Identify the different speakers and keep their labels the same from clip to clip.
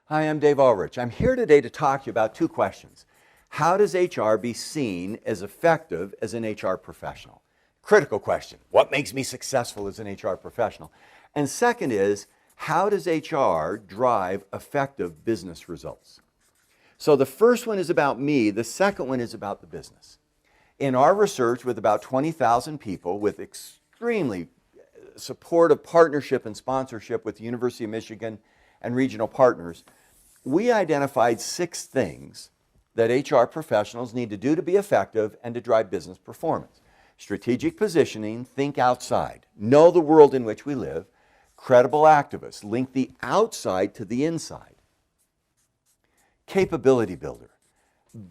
Speaker 1: Hi, I'm Dave Ulrich. I'm here today to talk to you about two questions. How does HR be seen as effective as an HR professional? Critical question. What makes me successful as an HR professional? And second is, how does HR drive effective business results? So the first one is about me. The second one is about the business. In our research with about 20,000 people with extremely supportive partnership and sponsorship with the University of Michigan and regional partners, we identified 6 things that HR professionals need to do to be effective and to drive business performance. Strategic positioning, think outside, know the world in which we live. Credible activists, link the outside to the inside. Capability builder,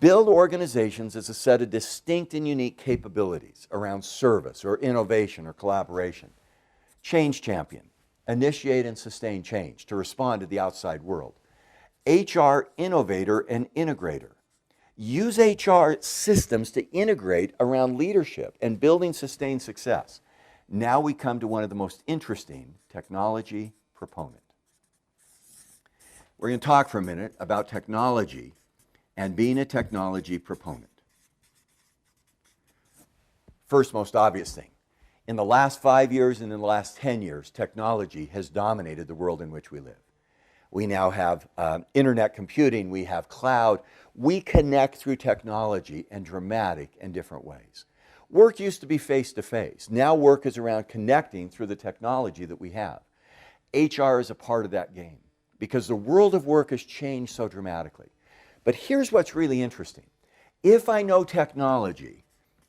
Speaker 1: build organizations as a set of distinct and unique capabilities around service or innovation or collaboration. Change champion, initiate and sustain change to respond to the outside world. HR Innovator and Integrator, use HR systems to integrate around leadership and building sustained success. Now we come to one of the most interesting, Technology Proponent. We're going to talk for a minute about technology and being a technology proponent. First, most obvious thing. In the last 5 years and in the last 10 years, technology has dominated the world in which we live. We now have internet computing, we have cloud. We connect through technology in dramatic and different ways. Work used to be face-to-face. Now work is around connecting through the technology that we have. HR is a part of that game because the world of work has changed so dramatically. But here's what's really interesting. If I know technology,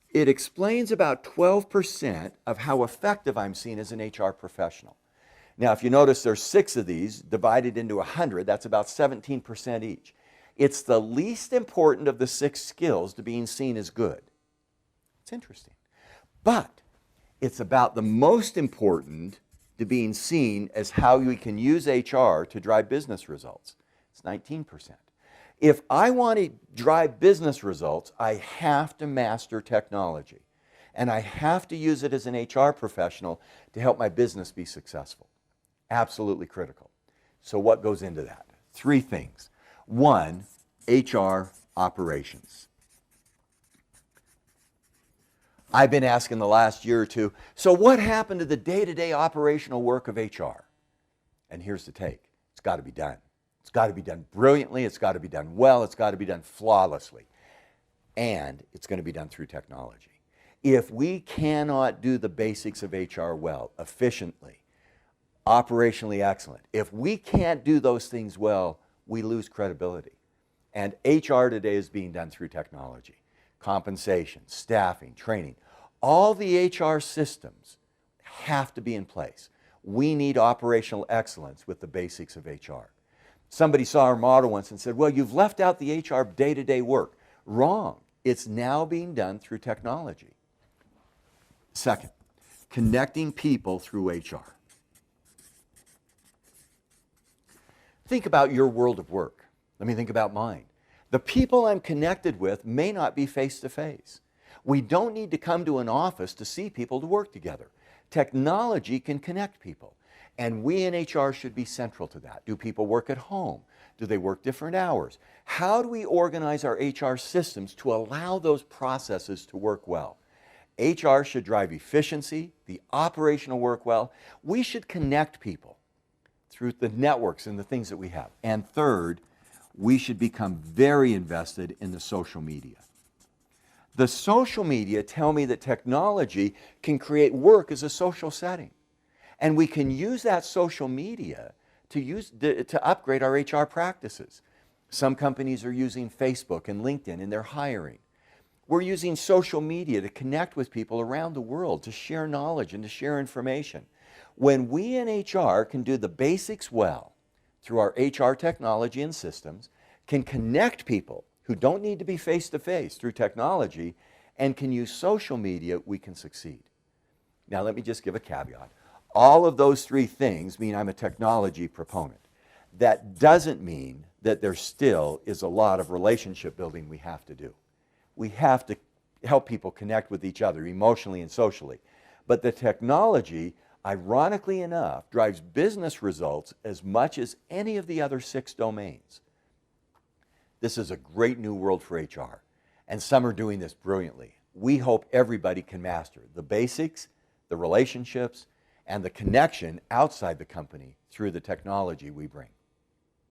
Speaker 1: it explains about 12% of how effective I'm seen as an HR professional. Now, if you notice, there's 6 of these divided into 100. That's about 17% each. It's the least important of the 6 skills to being seen as good. It's interesting. But it's about the most important to being seen as how we can use HR to drive business results. It's 19%. If I want to drive business results, I have to master technology. And I have to use it as an HR professional to help my business be successful. Absolutely critical. So what goes into that? 3 things. 1, HR operations. I've been asking the last year or two, so what happened to the day-to-day operational work of HR? And here's the take. It's got to be done. It's got to be done brilliantly. It's got to be done well. It's got to be done flawlessly. And it's going to be done through technology. If we cannot do the basics of HR well, efficiently, operationally excellent, if we can't do those things well, we lose credibility. And HR today is being done through technology. Compensation, staffing, training. All the HR systems have to be in place. We need operational excellence with the basics of HR. Somebody saw our model once and said, well, you've left out the HR day-to-day work. Wrong. It's now being done through technology. Second, connecting people through HR. Think about your world of work. Let me think about mine. The people I'm connected with may not be face-to-face. We don't need to come to an office to see people to work together. Technology can connect people. And we in HR should be central to that. Do people work at home? Do they work different hours? How do we organize our HR systems to allow those processes to work well? HR should drive efficiency, the operational work well. We should connect people through the networks and the things that we have. And third, we should become very invested in the social media. The social media tell me that technology can create work as a social setting. And we can use that social media to upgrade our HR practices. Some companies are using Facebook and LinkedIn in their hiring. We're using social media to connect with people around the world, to share knowledge and to share information. When we in HR can do the basics well through our HR technology and systems, can connect people who don't need to be face-to-face through technology, and can use social media, we can succeed. Now let me just give a caveat. All of those 3 things mean I'm a technology proponent. That doesn't mean that there still is a lot of relationship building we have to do. We have to help people connect with each other emotionally and socially. But the technology ironically enough, drives business results as much as any of the other 6 domains. This is a great new world for HR, and some are doing this brilliantly. We hope everybody can master the basics, the relationships, and the connection outside the company through the technology we bring.